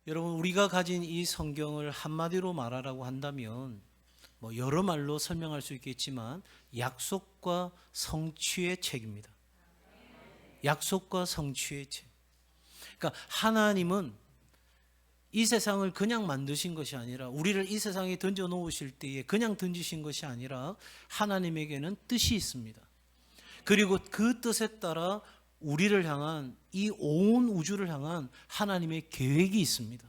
여러분, 우리가 가진 이 성경을 한마디로 말하라고 한다면 여러 말로 설명할 수 있겠지만 약속과 성취의 책입니다. 약속과 성취의 책. 그러니까 하나님은 이 세상을 그냥 만드신 것이 아니라, 우리를 이 세상에 던져 놓으실 때에 그냥 던지신 것이 아니라 하나님에게는 뜻이 있습니다. 그리고 그 뜻에 따라 우리를 향한, 이 온 우주를 향한 하나님의 계획이 있습니다.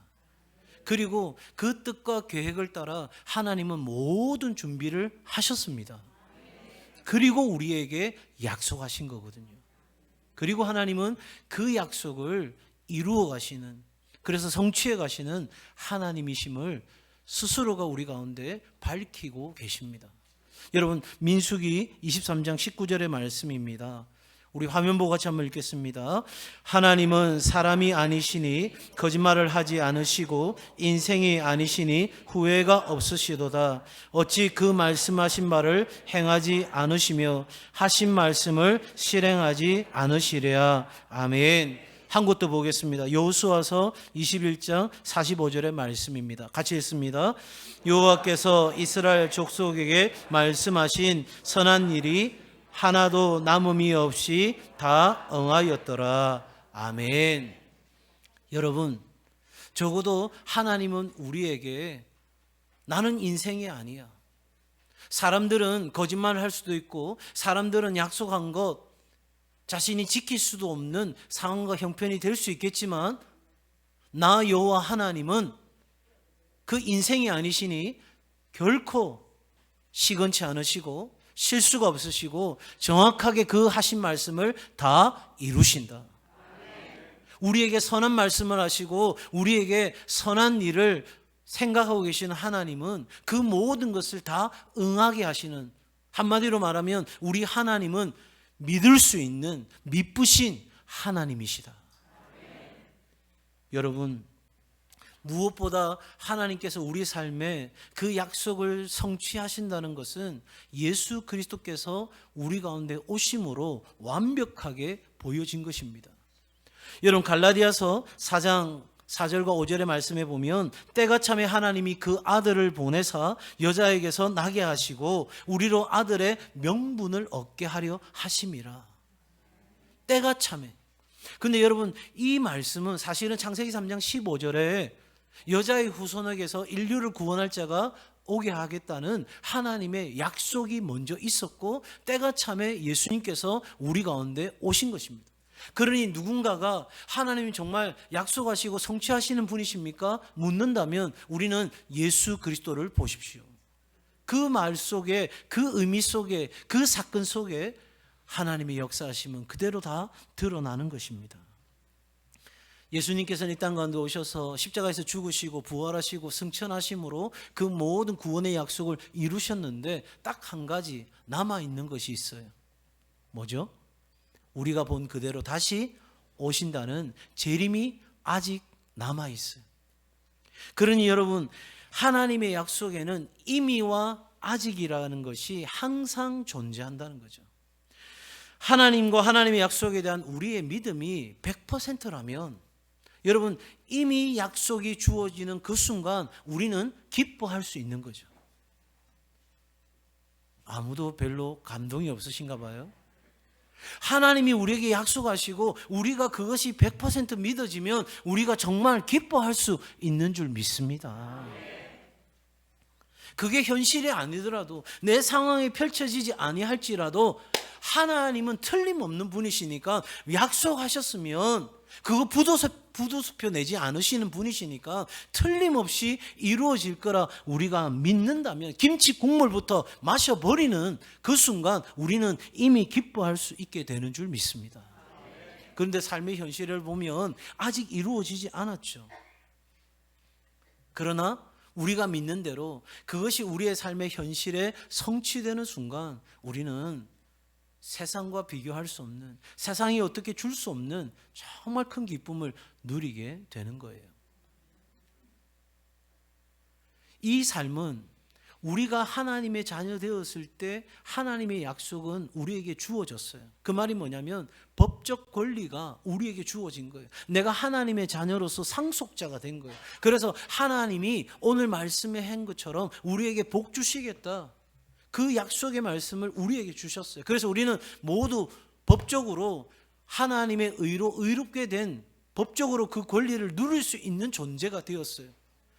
그리고 그 뜻과 계획을 따라 하나님은 모든 준비를 하셨습니다. 그리고 우리에게 약속하신 거거든요. 그리고 하나님은 그 약속을 이루어 가시는, 그래서 성취해 가시는 하나님이심을 스스로가 우리 가운데 밝히고 계십니다. 여러분, 민수기 23장 19절의 말씀입니다. 우리 화면 보고 같이 한번 읽겠습니다. 하나님은 사람이 아니시니 거짓말을 하지 않으시고 인생이 아니시니 후회가 없으시도다. 어찌 그 말씀하신 바를 행하지 않으시며 하신 말씀을 실행하지 않으시랴. 아멘. 한 곳 더 보겠습니다. 여호수아서 21장 45절의 말씀입니다. 같이 읽습니다. 여호와께서 이스라엘 족속에게 말씀하신 선한 일이 하나도 남음이 없이 다 응하였더라. 아멘. 여러분, 적어도 하나님은 우리에게 나는 인생이 아니야, 사람들은 거짓말을 할 수도 있고 사람들은 약속한 것 자신이 지킬 수도 없는 상황과 형편이 될 수 있겠지만, 나 여호와 하나님은 그 인생이 아니시니 결코 시건치 않으시고 실수가 없으시고 정확하게 그 하신 말씀을 다 이루신다. 우리에게 선한 말씀을 하시고 우리에게 선한 일을 생각하고 계시는 하나님은 그 모든 것을 다 응하게 하시는, 한마디로 말하면 우리 하나님은 믿을 수 있는 믿으신 하나님이시다. 여러분, 무엇보다 하나님께서 우리 삶에 그 약속을 성취하신다는 것은 예수 그리스도께서 우리 가운데 오심으로 완벽하게 보여진 것입니다. 여러분, 갈라디아서 4장 4절과 5절의 말씀에 보면 때가 참에 하나님이 그 아들을 보내사 여자에게서 나게 하시고 우리로 아들의 명분을 얻게 하려 하심이라. 때가 참에. 근데 여러분, 이 말씀은 사실은 창세기 3장 15절에 여자의 후손에게서 인류를 구원할 자가 오게 하겠다는 하나님의 약속이 먼저 있었고, 때가 참에 예수님께서 우리 가운데 오신 것입니다. 그러니 누군가가 하나님이 정말 약속하시고 성취하시는 분이십니까? 묻는다면 우리는 예수 그리스도를 보십시오. 그 말 속에, 그 의미 속에, 그 사건 속에 하나님의 역사하심은 그대로 다 드러나는 것입니다. 예수님께서는 이 땅 가운데 오셔서 십자가에서 죽으시고 부활하시고 승천하심으로 그 모든 구원의 약속을 이루셨는데 딱 한 가지 남아있는 것이 있어요. 뭐죠? 우리가 본 그대로 다시 오신다는 재림이 아직 남아있어요. 그러니 여러분, 하나님의 약속에는 임의와 아직이라는 것이 항상 존재한다는 거죠. 하나님과 하나님의 약속에 대한 우리의 믿음이 100%라면 여러분, 이미 약속이 주어지는 그 순간 우리는 기뻐할 수 있는 거죠. 아무도 별로 감동이 없으신가 봐요. 하나님이 우리에게 약속하시고 우리가 그것이 100% 믿어지면 우리가 정말 기뻐할 수 있는 줄 믿습니다. 그게 현실이 아니더라도, 내 상황이 펼쳐지지 아니할지라도 하나님은 틀림없는 분이시니까, 약속하셨으면 그거 부도수표 내지 않으시는 분이시니까 틀림없이 이루어질 거라 우리가 믿는다면, 김치 국물부터 마셔버리는 그 순간 우리는 이미 기뻐할 수 있게 되는 줄 믿습니다. 그런데 삶의 현실을 보면 아직 이루어지지 않았죠. 그러나 우리가 믿는 대로 그것이 우리의 삶의 현실에 성취되는 순간 우리는 세상과 비교할 수 없는, 세상이 어떻게 줄 수 없는 정말 큰 기쁨을 누리게 되는 거예요. 이 삶은 우리가 하나님의 자녀 되었을 때 하나님의 약속은 우리에게 주어졌어요. 그 말이 뭐냐면 법적 권리가 우리에게 주어진 거예요. 내가 하나님의 자녀로서 상속자가 된 거예요. 그래서 하나님이 오늘 말씀에 한 것처럼 우리에게 복 주시겠다. 그 약속의 말씀을 우리에게 주셨어요. 그래서 우리는 모두 법적으로 하나님의 의로 의롭게 된 법적으로 그 권리를 누릴 수 있는 존재가 되었어요.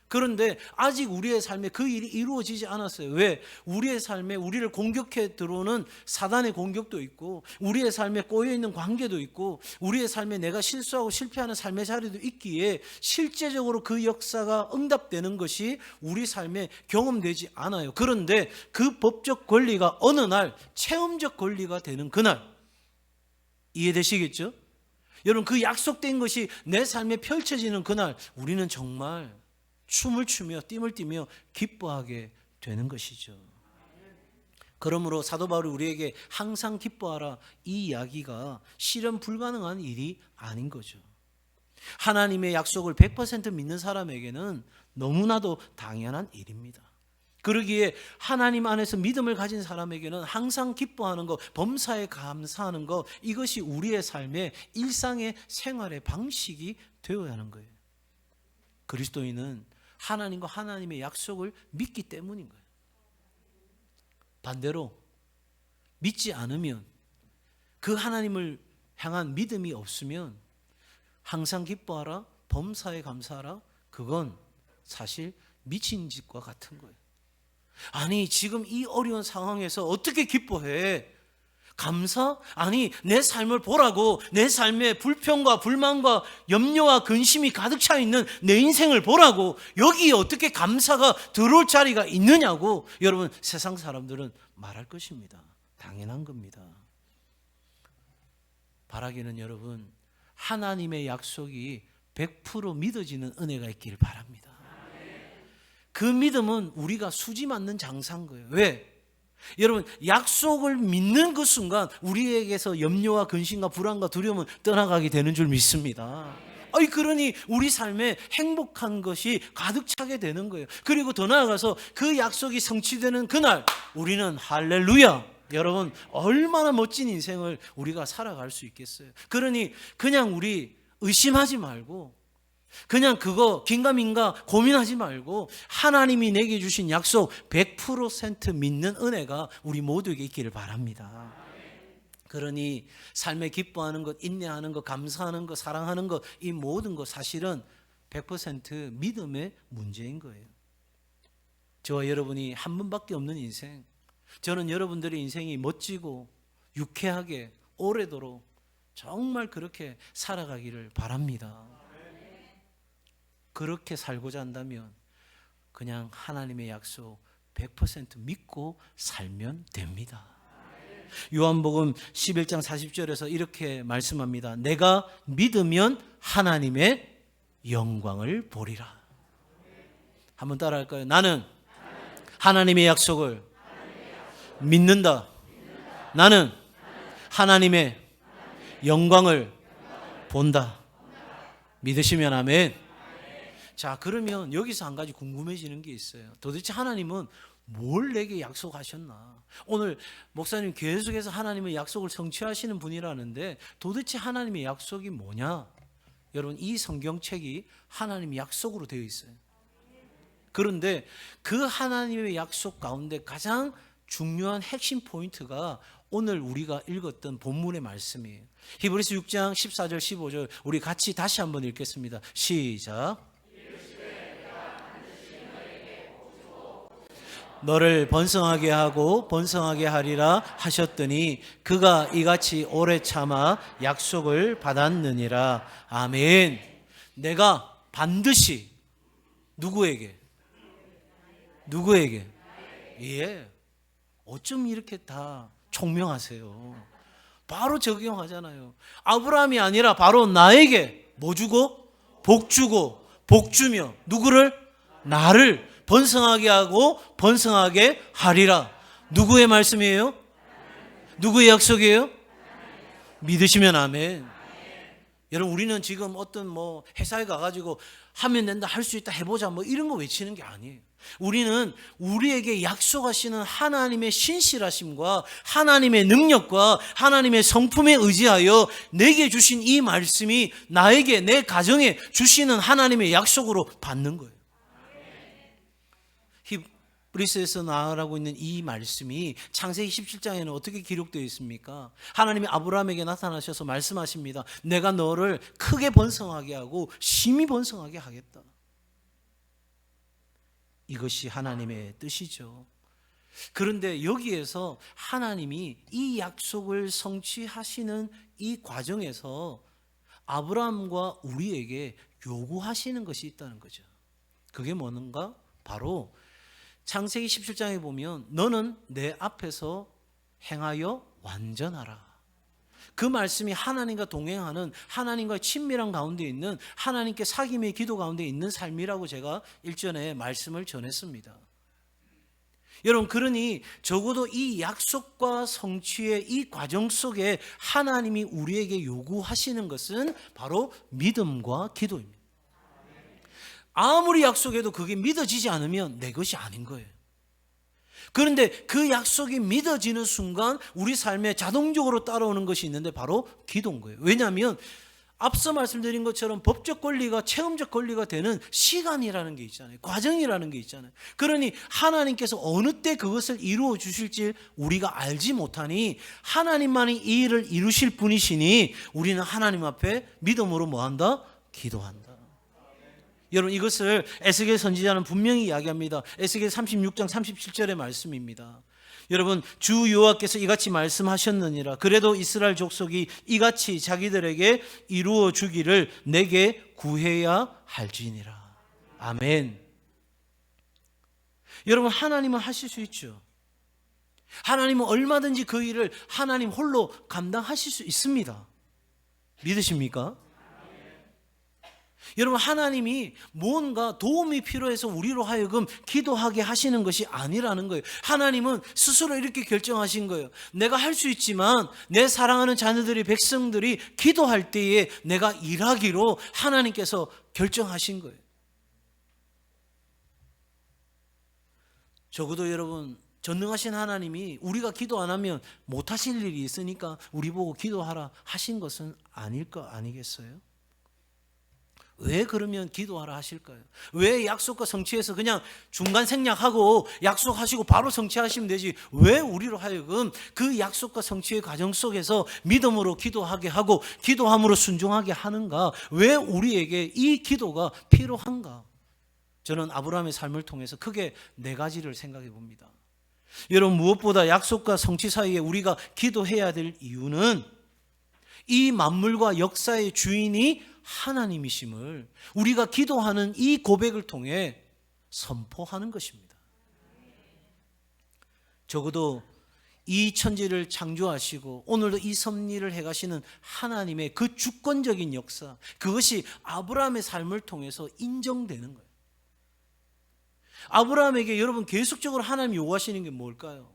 그런데 아직 우리의 삶에 그 일이 이루어지지 않았어요. 왜? 우리의 삶에 우리를 공격해 들어오는 사단의 공격도 있고, 우리의 삶에 꼬여있는 관계도 있고, 우리의 삶에 내가 실수하고 실패하는 삶의 자리도 있기에 실제적으로 그 역사가 응답되는 것이 우리 삶에 경험되지 않아요. 그런데 그 법적 권리가 어느 날 체험적 권리가 되는 그날, 이해되시겠죠? 여러분, 그 약속된 것이 내 삶에 펼쳐지는 그날 우리는 정말 춤을 추며 띠을 띠며 기뻐하게 되는 것이죠. 그러므로 사도 바울이 우리에게 항상 기뻐하라, 이 이야기가 실현 불가능한 일이 아닌 거죠. 하나님의 약속을 100% 믿는 사람에게는 너무나도 당연한 일입니다. 그러기에 하나님 안에서 믿음을 가진 사람에게는 항상 기뻐하는 것, 범사에 감사하는 것, 이것이 우리의 삶의 일상의 생활의 방식이 되어야 하는 거예요. 그리스도인은 하나님과 하나님의 약속을 믿기 때문인 거예요. 반대로 믿지 않으면, 그 하나님을 향한 믿음이 없으면 항상 기뻐하라, 범사에 감사하라, 그건 사실 미친 짓과 같은 거예요. 아니, 지금 이 어려운 상황에서 어떻게 기뻐해? 감사? 아니, 내 삶을 보라고. 내 삶에 불평과 불만과 염려와 근심이 가득 차 있는 내 인생을 보라고. 여기에 어떻게 감사가 들어올 자리가 있느냐고 여러분, 세상 사람들은 말할 것입니다. 당연한 겁니다. 바라기는 여러분, 하나님의 약속이 100% 믿어지는 은혜가 있기를 바랍니다. 그 믿음은 우리가 수지 맞는 장사인 거예요. 왜? 여러분, 약속을 믿는 그 순간 우리에게서 염려와 근심과 불안과 두려움은 떠나가게 되는 줄 믿습니다. 그러니 우리 삶에 행복한 것이 가득 차게 되는 거예요. 그리고 더 나아가서 그 약속이 성취되는 그날 우리는 할렐루야, 여러분, 얼마나 멋진 인생을 우리가 살아갈 수 있겠어요. 그러니 그냥 우리 의심하지 말고, 그냥 그거 긴가민가 고민하지 말고 하나님이 내게 주신 약속 100% 믿는 은혜가 우리 모두에게 있기를 바랍니다. 그러니 삶에 기뻐하는 것, 인내하는 것, 감사하는 것, 사랑하는 것, 이 모든 것 사실은 100% 믿음의 문제인 거예요. 저와 여러분이 한 번밖에 없는 인생, 저는 여러분들의 인생이 멋지고 유쾌하게 오래도록 정말 그렇게 살아가기를 바랍니다. 그렇게 살고자 한다면 그냥 하나님의 약속 100% 믿고 살면 됩니다. 요한복음 11장 40절에서 이렇게 말씀합니다. 내가 믿으면 하나님의 영광을 보리라. 한번 따라 할까요? 나는 하나님의 약속을 믿는다. 나는 하나님의 영광을 본다. 믿으시면 아멘. 자, 그러면 여기서 한 가지 궁금해지는 게 있어요. 도대체 하나님은 뭘 내게 약속하셨나? 오늘 목사님 계속해서 하나님의 약속을 성취하시는 분이라는데 도대체 하나님의 약속이 뭐냐? 여러분, 이 성경책이 하나님의 약속으로 되어 있어요. 그런데 그 하나님의 약속 가운데 가장 중요한 핵심 포인트가 오늘 우리가 읽었던 본문의 말씀이에요. 히브리서 6장 14절 15절 우리 같이 다시 한번 읽겠습니다. 시작. 너를 번성하게 하고 번성하게 하리라 하셨더니 그가 이같이 오래 참아 약속을 받았느니라. 아멘. 내가 반드시 누구에게? 예. 어쩜 이렇게 다 총명하세요? 바로 적용하잖아요. 아브라함이 아니라 바로 나에게 뭐 주고? 복 주고 복 주며 누구를? 나를 번성하게 하고 번성하게 하리라. 누구의 말씀이에요? 누구의 약속이에요? 믿으시면 아멘. 여러분, 우리는 지금 어떤 회사에 가가지고 하면 된다, 할 수 있다, 해보자 이런 거 외치는 게 아니에요. 우리는 우리에게 약속하시는 하나님의 신실하심과 하나님의 능력과 하나님의 성품에 의지하여 내게 주신 이 말씀이 나에게, 내 가정에 주시는 하나님의 약속으로 받는 거예요. 히브리서에서 나아가고 있는 이 말씀이 창세기 17장에는 어떻게 기록되어 있습니까? 하나님이 아브라함에게 나타나셔서 말씀하십니다. 내가 너를 크게 번성하게 하고 심히 번성하게 하겠다. 이것이 하나님의 뜻이죠. 그런데 여기에서 하나님이 이 약속을 성취하시는 이 과정에서 아브라함과 우리에게 요구하시는 것이 있다는 거죠. 그게 뭔가? 바로 창세기 17장에 보면 너는 내 앞에서 행하여 완전하라. 그 말씀이 하나님과 동행하는, 하나님과 친밀한 가운데 있는, 하나님께 사귐의 기도 가운데 있는 삶이라고 제가 일전에 말씀을 전했습니다. 여러분, 그러니 적어도 이 약속과 성취의 이 과정 속에 하나님이 우리에게 요구하시는 것은 바로 믿음과 기도입니다. 아무리 약속해도 그게 믿어지지 않으면 내 것이 아닌 거예요. 그런데 그 약속이 믿어지는 순간 우리 삶에 자동적으로 따라오는 것이 있는데 바로 기도인 거예요. 왜냐하면 앞서 말씀드린 것처럼 법적 권리가 체험적 권리가 되는 시간이라는 게 있잖아요. 과정이라는 게 있잖아요. 그러니 하나님께서 어느 때 그것을 이루어 주실지 우리가 알지 못하니 하나님만이 이 일을 이루실 분이시니 우리는 하나님 앞에 믿음으로 뭐한다? 기도한다. 여러분, 이것을 에스겔 선지자는 분명히 이야기합니다. 에스겔 36장 37절의 말씀입니다. 여러분, 주 여호와께서 이같이 말씀하셨느니라. 그래도 이스라엘 족속이 이같이 자기들에게 이루어 주기를 내게 구해야 할지니라. 아멘. 여러분, 하나님은 하실 수 있죠. 하나님은 얼마든지 그 일을 하나님 홀로 감당하실 수 있습니다. 믿으십니까? 여러분, 하나님이 뭔가 도움이 필요해서 우리로 하여금 기도하게 하시는 것이 아니라는 거예요. 하나님은 스스로 이렇게 결정하신 거예요. 내가 할 수 있지만 내 사랑하는 자녀들이, 백성들이 기도할 때에 내가 일하기로 하나님께서 결정하신 거예요. 적어도 여러분, 전능하신 하나님이 우리가 기도 안 하면 못 하실 일이 있으니까 우리 보고 기도하라 하신 것은 아닐 거 아니겠어요? 왜 그러면 기도하라 하실까요? 왜 약속과 성취해서 그냥 중간 생략하고 약속하시고 바로 성취하시면 되지, 왜 우리로 하여금 그 약속과 성취의 과정 속에서 믿음으로 기도하게 하고 기도함으로 순종하게 하는가? 왜 우리에게 이 기도가 필요한가? 저는 아브라함의 삶을 통해서 크게 네 가지를 생각해 봅니다. 여러분, 무엇보다 약속과 성취 사이에 우리가 기도해야 될 이유는 이 만물과 역사의 주인이 하나님이심을 우리가 기도하는 이 고백을 통해 선포하는 것입니다. 적어도 이 천지를 창조하시고 오늘도 이 섭리를 해가시는 하나님의 그 주권적인 역사, 그것이 아브라함의 삶을 통해서 인정되는 거예요. 아브라함에게 여러분 계속적으로 하나님이 요구하시는 게 뭘까요?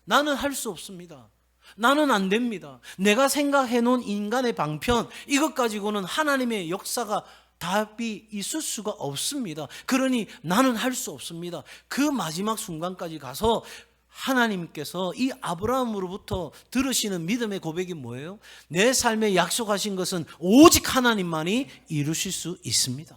나는 할 수 없습니다. 나는 안 됩니다. 내가 생각해 놓은 인간의 방편, 이것 가지고는 하나님의 역사가 답이 있을 수가 없습니다. 그러니 나는 할 수 없습니다. 그 마지막 순간까지 가서 하나님께서 이 아브라함으로부터 들으시는 믿음의 고백이 뭐예요? 내 삶에 약속하신 것은 오직 하나님만이 이루실 수 있습니다.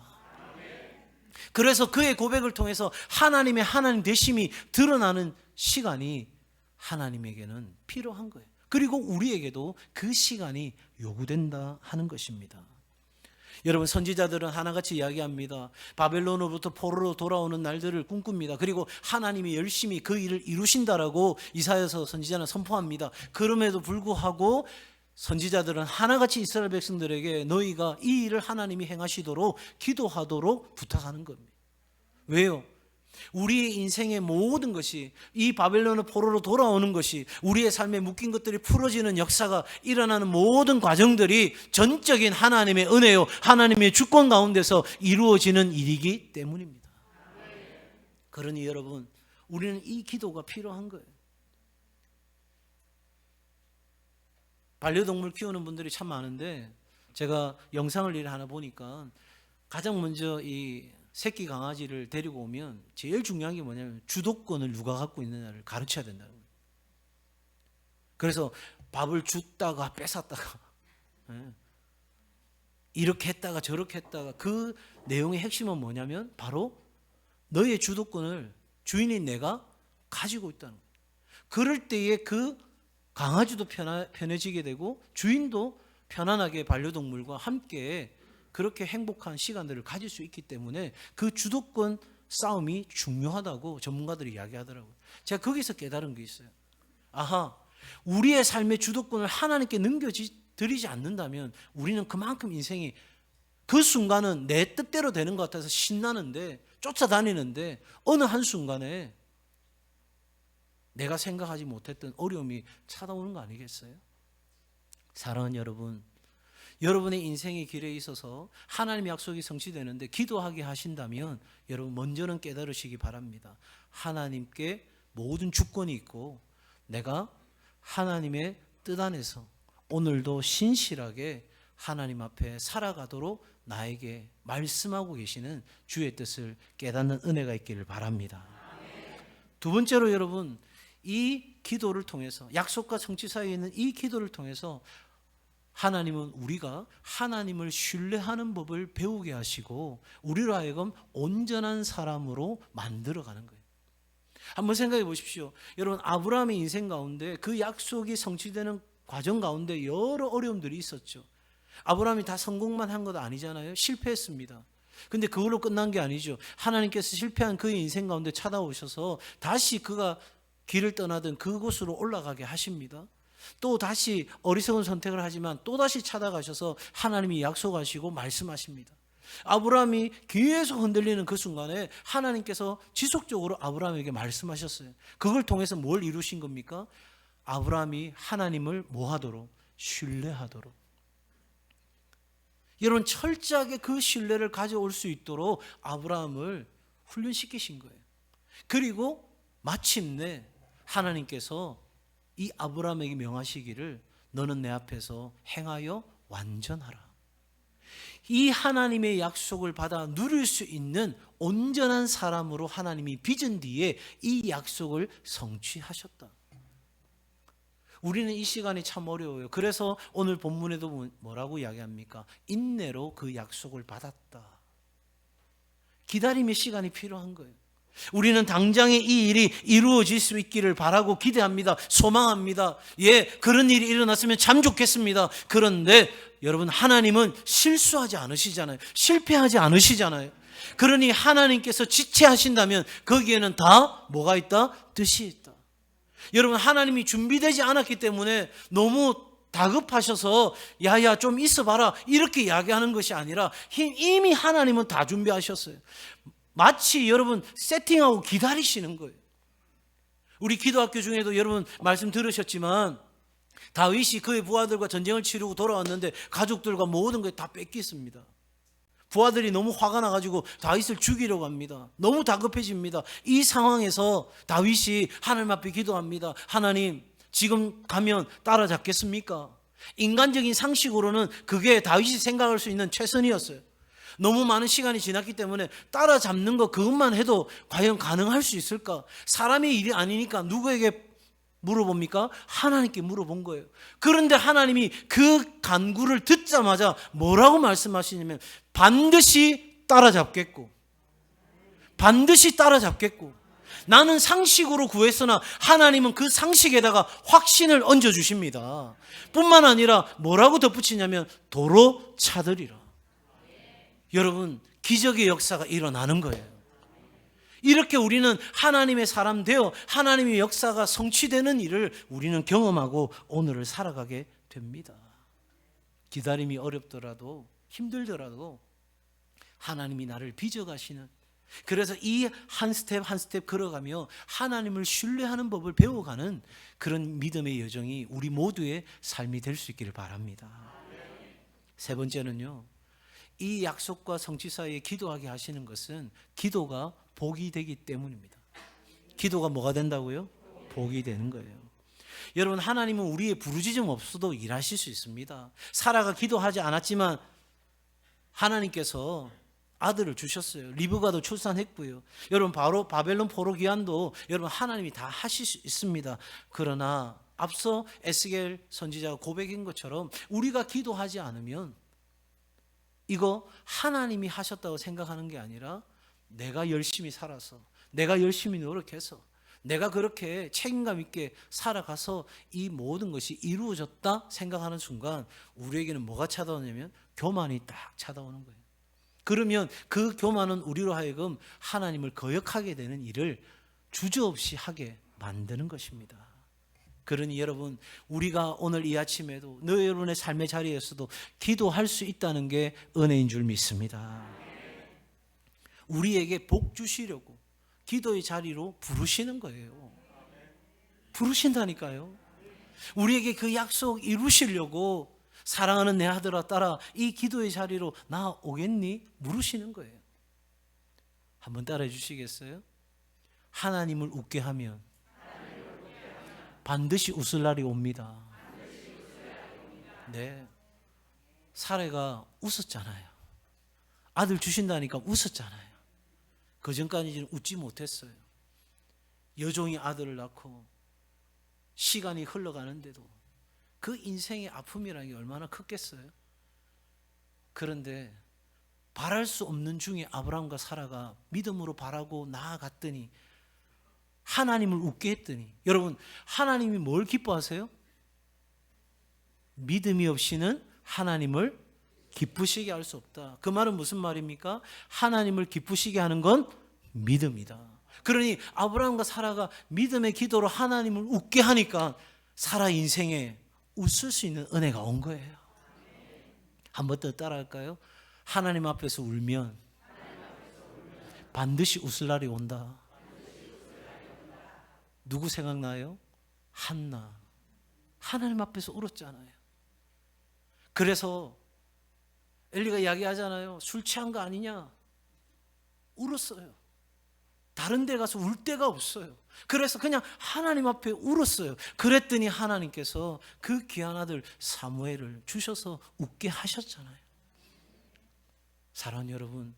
그래서 그의 고백을 통해서 하나님의 하나님 되심이 드러나는 시간이 하나님에게는 필요한 거예요. 그리고 우리에게도 그 시간이 요구된다 하는 것입니다. 여러분, 선지자들은 하나같이 이야기합니다. 바벨론으로부터 포로로 돌아오는 날들을 꿈꿉니다. 그리고 하나님이 열심히 그 일을 이루신다라고 이사야서 선지자는 선포합니다. 그럼에도 불구하고 선지자들은 하나같이 이스라엘 백성들에게 너희가 이 일을 하나님이 행하시도록 기도하도록 부탁하는 겁니다. 왜요? 우리의 인생의 모든 것이, 이 바벨론 포로로 돌아오는 것이, 우리의 삶에 묶인 것들이 풀어지는 역사가 일어나는 모든 과정들이 전적인 하나님의 은혜요, 하나님의 주권 가운데서 이루어지는 일이기 때문입니다. 그러니 여러분, 우리는 이 기도가 필요한 거예요. 반려동물 키우는 분들이 참 많은데 제가 영상을 하나 보니까 가장 먼저 이 새끼 강아지를 데리고 오면 제일 중요한 게 뭐냐면 주도권을 누가 갖고 있느냐를 가르쳐야 된다는 거예요. 그래서 밥을 줬다가 뺏었다가 이렇게 했다가 저렇게 했다가 그 내용의 핵심은 뭐냐면 바로 너의 주도권을 주인인 내가 가지고 있다는 거예요. 그럴 때에 그 강아지도 편해지게 되고 주인도 편안하게 반려동물과 함께 그렇게 행복한 시간들을 가질 수 있기 때문에 그 주도권 싸움이 중요하다고 전문가들이 이야기하더라고요. 제가 거기서 깨달은 게 있어요. 아하, 우리의 삶의 주도권을 하나님께 넘겨드리지 않는다면 우리는 그만큼 인생이 그 순간은 내 뜻대로 되는 것 같아서 신나는데 쫓아다니는데 어느 한순간에 내가 생각하지 못했던 어려움이 찾아오는 거 아니겠어요? 사랑하는 여러분, 여러분의 인생의 길에 있어서 하나님의 약속이 성취되는데 기도하게 하신다면 여러분 먼저는 깨달으시기 바랍니다. 하나님께 모든 주권이 있고 내가 하나님의 뜻 안에서 오늘도 신실하게 하나님 앞에 살아가도록 나에게 말씀하고 계시는 주의 뜻을 깨닫는 은혜가 있기를 바랍니다. 두 번째로 여러분, 이 기도를 통해서 약속과 성취 사이에 있는 이 기도를 통해서 하나님은 우리가 하나님을 신뢰하는 법을 배우게 하시고 우리로 하여금 온전한 사람으로 만들어가는 거예요. 한번 생각해 보십시오. 여러분, 아브라함의 인생 가운데 그 약속이 성취되는 과정 가운데 여러 어려움들이 있었죠. 아브라함이 다 성공만 한 것 아니잖아요. 실패했습니다. 근데 그걸로 끝난 게 아니죠. 하나님께서 실패한 그의 인생 가운데 찾아오셔서 다시 그가 길을 떠나던 그곳으로 올라가게 하십니다. 또 다시 어리석은 선택을 하지만 또 다시 찾아가셔서 하나님이 약속하시고 말씀하십니다. 아브라함이 계속 흔들리는 그 순간에 하나님께서 지속적으로 아브라함에게 말씀하셨어요. 그걸 통해서 뭘 이루신 겁니까? 아브라함이 하나님을 뭐하도록? 신뢰하도록. 여러분, 철저하게 그 신뢰를 가져올 수 있도록 아브라함을 훈련시키신 거예요. 그리고 마침내 하나님께서 이 아브라함에게 명하시기를 너는 내 앞에서 행하여 완전하라. 이 하나님의 약속을 받아 누릴 수 있는 온전한 사람으로 하나님이 빚은 뒤에 이 약속을 성취하셨다. 우리는 이 시간이 참 어려워요. 그래서 오늘 본문에도 뭐라고 이야기합니까? 인내로 그 약속을 받았다. 기다림의 시간이 필요한 거예요. 우리는 당장에 이 일이 이루어질 수 있기를 바라고 기대합니다. 소망합니다. 예, 그런 일이 일어났으면 참 좋겠습니다. 그런데 여러분, 하나님은 실수하지 않으시잖아요. 실패하지 않으시잖아요. 그러니 하나님께서 지체하신다면 거기에는 다 뭐가 있다? 뜻이 있다. 여러분, 하나님이 준비되지 않았기 때문에 너무 다급하셔서 야야 좀 있어봐라 이렇게 이야기하는 것이 아니라 이미 하나님은 다 준비하셨어요. 마치 여러분 세팅하고 기다리시는 거예요. 우리 기도학교 중에도 여러분 말씀 들으셨지만 다윗이 그의 부하들과 전쟁을 치르고 돌아왔는데 가족들과 모든 걸 다 뺏겼습니다. 부하들이 너무 화가 나가지고 다윗을 죽이려고 합니다. 너무 다급해집니다. 이 상황에서 다윗이 하나님 앞에 기도합니다. 하나님, 지금 가면 따라잡겠습니까? 인간적인 상식으로는 그게 다윗이 생각할 수 있는 최선이었어요. 너무 많은 시간이 지났기 때문에 따라잡는 거 그것만 해도 과연 가능할 수 있을까? 사람의 일이 아니니까 누구에게 물어봅니까? 하나님께 물어본 거예요. 그런데 하나님이 그 간구를 듣자마자 뭐라고 말씀하시냐면 반드시 따라잡겠고 반드시 따라잡겠고. 나는 상식으로 구했으나 하나님은 그 상식에다가 확신을 얹어주십니다. 뿐만 아니라 뭐라고 덧붙이냐면 도로 차들이라. 여러분, 기적의 역사가 일어나는 거예요. 이렇게 우리는 하나님의 사람 되어 하나님의 역사가 성취되는 일을 우리는 경험하고 오늘을 살아가게 됩니다. 기다림이 어렵더라도 힘들더라도 하나님이 나를 빚어가시는, 그래서 이 한 스텝 한 스텝 걸어가며 하나님을 신뢰하는 법을 배워가는 그런 믿음의 여정이 우리 모두의 삶이 될 수 있기를 바랍니다. 세 번째는요, 이 약속과 성취 사이에 기도하게 하시는 것은 기도가 복이 되기 때문입니다. 기도가 뭐가 된다고요? 복이 되는 거예요. 여러분, 하나님은 우리의 부르짖음 없어도 일하실 수 있습니다. 사라가 기도하지 않았지만 하나님께서 아들을 주셨어요. 리브가도 출산했고요. 여러분 바로 바벨론 포로 귀환도 여러분 하나님이 다 하실 수 있습니다. 그러나 앞서 에스겔 선지자가 고백한 것처럼 우리가 기도하지 않으면 이거 하나님이 하셨다고 생각하는 게 아니라 내가 열심히 살아서, 내가 열심히 노력해서, 내가 그렇게 책임감 있게 살아가서 이 모든 것이 이루어졌다 생각하는 순간 우리에게는 뭐가 찾아오냐면 교만이 딱 찾아오는 거예요. 그러면 그 교만은 우리로 하여금 하나님을 거역하게 되는 일을 주저없이 하게 만드는 것입니다. 그러니 여러분, 우리가 오늘 이 아침에도 여러분의 삶의 자리에서도 기도할 수 있다는 게 은혜인 줄 믿습니다. 우리에게 복 주시려고 기도의 자리로 부르시는 거예요. 부르신다니까요. 우리에게 그 약속 이루시려고 사랑하는 내 아들아 딸아 이 기도의 자리로 나 오겠니? 물으시는 거예요. 한번 따라해 주시겠어요? 하나님을 웃게 하면 반드시 웃을 날이 옵니다. 네, 사례가 웃었잖아요. 아들 주신다니까 웃었잖아요. 그전까지는 웃지 못했어요. 여종이 아들을 낳고 시간이 흘러가는데도 그 인생의 아픔이라는 게 얼마나 컸겠어요. 그런데 바랄 수 없는 중에 아브라함과 사라가 믿음으로 바라고 나아갔더니 하나님을 웃게 했더니, 여러분 하나님이 뭘 기뻐하세요? 믿음이 없이는 하나님을 기쁘시게 할 수 없다. 그 말은 무슨 말입니까? 하나님을 기쁘시게 하는 건 믿음이다. 그러니 아브라함과 사라가 믿음의 기도로 하나님을 웃게 하니까 사라 인생에 웃을 수 있는 은혜가 온 거예요. 한 번 더 따라할까요? 하나님 앞에서 울면 반드시 웃을 날이 온다. 누구 생각나요? 한나. 하나님 앞에서 울었잖아요. 그래서 엘리가 이야기하잖아요. 술 취한 거 아니냐? 울었어요. 다른 데 가서 울 데가 없어요. 그래서 그냥 하나님 앞에 울었어요. 그랬더니 하나님께서 그 귀한 아들 사무엘을 주셔서 웃게 하셨잖아요. 사랑하는 여러분,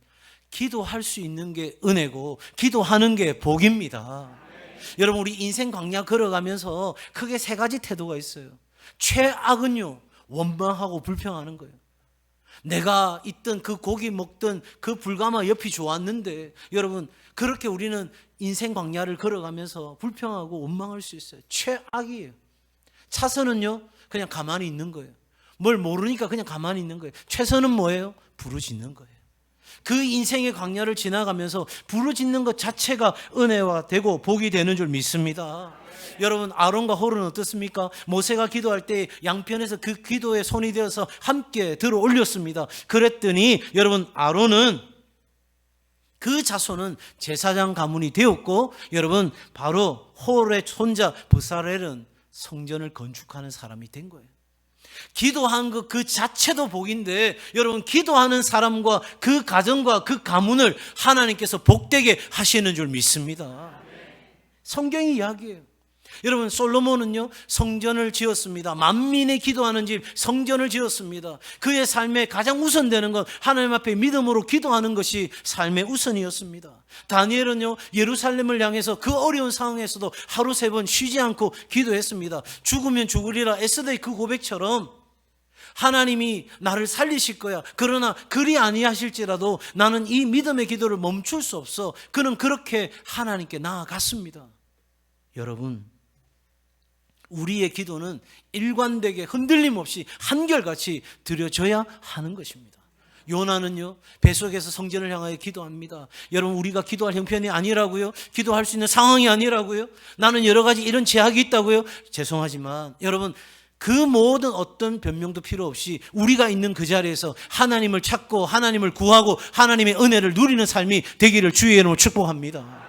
기도할 수 있는 게 은혜고 기도하는 게 복입니다. 여러분, 우리 인생 광야 걸어가면서 크게 세 가지 태도가 있어요. 최악은요, 원망하고 불평하는 거예요. 내가 있던 그 고기 먹던 그 불가마 옆이 좋았는데, 여러분 그렇게 우리는 인생 광야를 걸어가면서 불평하고 원망할 수 있어요. 최악이에요. 차선은요, 그냥 가만히 있는 거예요. 뭘 모르니까 그냥 가만히 있는 거예요. 최선은 뭐예요? 부르짖는 거예요. 그 인생의 광야를 지나가면서 부르짖는 것 자체가 은혜가 되고 복이 되는 줄 믿습니다. 여러분, 아론과 홀은 어떻습니까? 모세가 기도할 때 양편에서 그 기도에 손이 되어서 함께 들어 올렸습니다. 그랬더니 여러분, 아론은 그 자손은 제사장 가문이 되었고, 여러분 바로 홀의 손자 브살렐은 성전을 건축하는 사람이 된 거예요. 기도한 것 그 자체도 복인데, 여러분 기도하는 사람과 그 가정과 그 가문을 하나님께서 복되게 하시는 줄 믿습니다. 성경이 이야기해요. 여러분, 솔로몬은요 성전을 지었습니다. 만민이 기도하는 집 성전을 지었습니다. 그의 삶에 가장 우선되는 건 하나님 앞에 믿음으로 기도하는 것이 삶의 우선이었습니다. 다니엘은요 예루살렘을 향해서 그 어려운 상황에서도 하루 3번 쉬지 않고 기도했습니다. 죽으면 죽으리라 에스더의 그 고백처럼 하나님이 나를 살리실 거야. 그러나 그리 아니하실지라도 나는 이 믿음의 기도를 멈출 수 없어. 그는 그렇게 하나님께 나아갔습니다. 여러분, 우리의 기도는 일관되게 흔들림 없이 한결같이 드려져야 하는 것입니다. 요나는요 뱃속에서 성전을 향하여 기도합니다. 여러분, 우리가 기도할 형편이 아니라고요? 기도할 수 있는 상황이 아니라고요? 나는 여러 가지 이런 제약이 있다고요? 죄송하지만 여러분, 그 모든 어떤 변명도 필요 없이 우리가 있는 그 자리에서 하나님을 찾고 하나님을 구하고 하나님의 은혜를 누리는 삶이 되기를 주의 이름으로 축복합니다.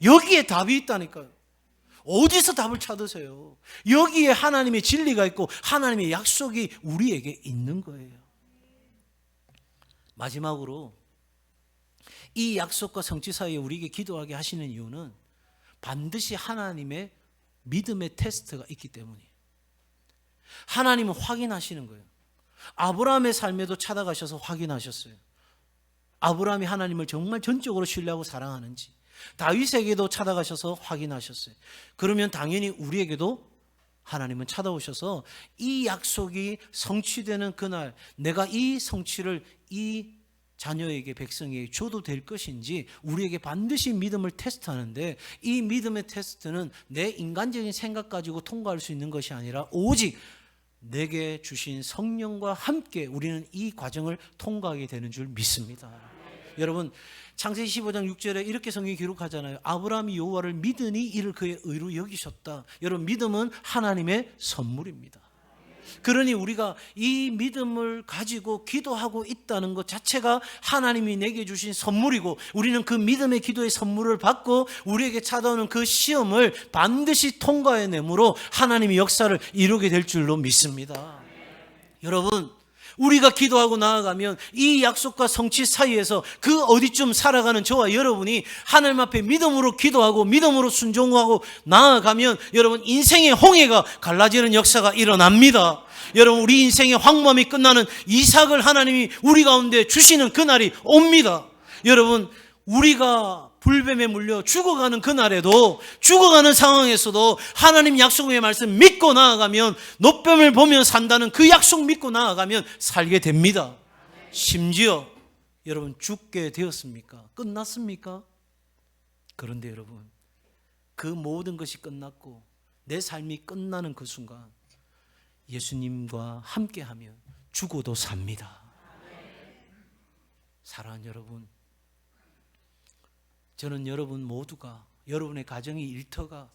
여기에 답이 있다니까요. 어디서 답을 찾으세요? 여기에 하나님의 진리가 있고 하나님의 약속이 우리에게 있는 거예요. 마지막으로 이 약속과 성취 사이에 우리에게 기도하게 하시는 이유는 반드시 하나님의 믿음의 테스트가 있기 때문이에요. 하나님은 확인하시는 거예요. 아브라함의 삶에도 찾아가셔서 확인하셨어요. 아브라함이 하나님을 정말 전적으로 신뢰하고 사랑하는지 다윗에게도 찾아가셔서 확인하셨어요. 그러면 당연히 우리에게도 하나님은 찾아오셔서 이 약속이 성취되는 그날 내가 이 성취를 이 자녀에게 백성에게 줘도 될 것인지 우리에게 반드시 믿음을 테스트하는데, 이 믿음의 테스트는 내 인간적인 생각 가지고 통과할 수 있는 것이 아니라 오직 내게 주신 성령과 함께 우리는 이 과정을 통과하게 되는 줄 믿습니다. 여러분, 창세기 15장 6절에 이렇게 성경이 기록하잖아요. 아브라함이 여호와를 믿으니 이를 그의 의로 여기셨다. 여러분, 믿음은 하나님의 선물입니다. 그러니 우리가 이 믿음을 가지고 기도하고 있다는 것 자체가 하나님이 내게 주신 선물이고, 우리는 그 믿음의 기도의 선물을 받고 우리에게 찾아오는 그 시험을 반드시 통과해내므로 하나님의 역사를 이루게 될 줄로 믿습니다. 여러분, 우리가 기도하고 나아가면 이 약속과 성취 사이에서 그 어디쯤 살아가는 저와 여러분이 하나님 앞에 믿음으로 기도하고 믿음으로 순종하고 나아가면 여러분, 인생의 홍해가 갈라지는 역사가 일어납니다. 여러분, 우리 인생의 황무함이 끝나는 이삭을 하나님이 우리 가운데 주시는 그날이 옵니다. 여러분, 우리가 불뱀에 물려 죽어가는 그날에도, 죽어가는 상황에서도 하나님 약속의 말씀 믿고 나아가면, 노뱀을 보며 산다는 그 약속 믿고 나아가면 살게 됩니다. 심지어 여러분, 죽게 되었습니까? 끝났습니까? 그런데 여러분, 그 모든 것이 끝났고 내 삶이 끝나는 그 순간 예수님과 함께하면 죽어도 삽니다. 사랑하는 여러분, 저는 여러분 모두가, 여러분의 가정의 일터가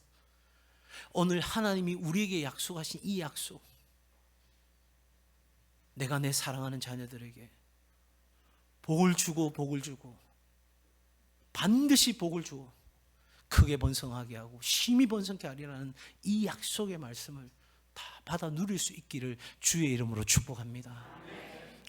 오늘 하나님이 우리에게 약속하신 이 약속, 내가 내 사랑하는 자녀들에게 복을 주고 반드시 복을 주고 크게 번성하게 하고 심히 번성케 하리라는 이 약속의 말씀을 다 받아 누릴 수 있기를 주의 이름으로 축복합니다.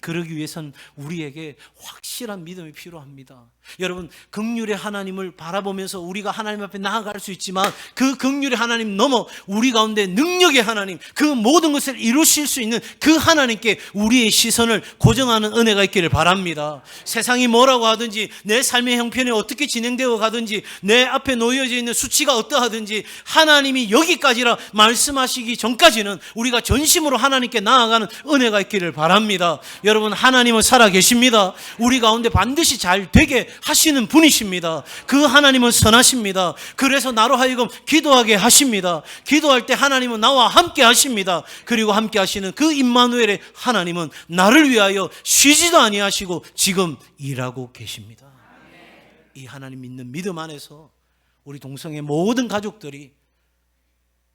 그러기 위해선 우리에게 확실한 믿음이 필요합니다. 여러분, 긍휼의 하나님을 바라보면서 우리가 하나님 앞에 나아갈 수 있지만 그 긍휼의 하나님 넘어 우리 가운데 능력의 하나님, 그 모든 것을 이루실 수 있는 그 하나님께 우리의 시선을 고정하는 은혜가 있기를 바랍니다. 세상이 뭐라고 하든지, 내 삶의 형편이 어떻게 진행되어 가든지, 내 앞에 놓여져 있는 수치가 어떠하든지 하나님이 여기까지라 말씀하시기 전까지는 우리가 전심으로 하나님께 나아가는 은혜가 있기를 바랍니다. 여러분, 하나님은 살아계십니다. 우리 가운데 반드시 잘 되게 하시는 분이십니다. 그 하나님은 선하십니다. 그래서 나로 하여금 기도하게 하십니다. 기도할 때 하나님은 나와 함께 하십니다. 그리고 함께 하시는 그 임마누엘의 하나님은 나를 위하여 쉬지도 아니하시고 지금 일하고 계십니다. 이 하나님 믿는 믿음 안에서 우리 동성의 모든 가족들이,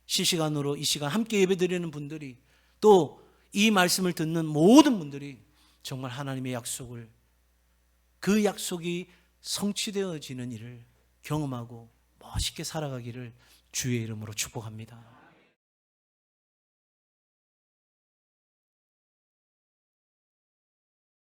실시간으로 이 시간 함께 예배드리는 분들이, 또 이 말씀을 듣는 모든 분들이 정말 하나님의 약속을, 그 약속이 성취되어지는 일을 경험하고 멋있게 살아가기를 주의 이름으로 축복합니다.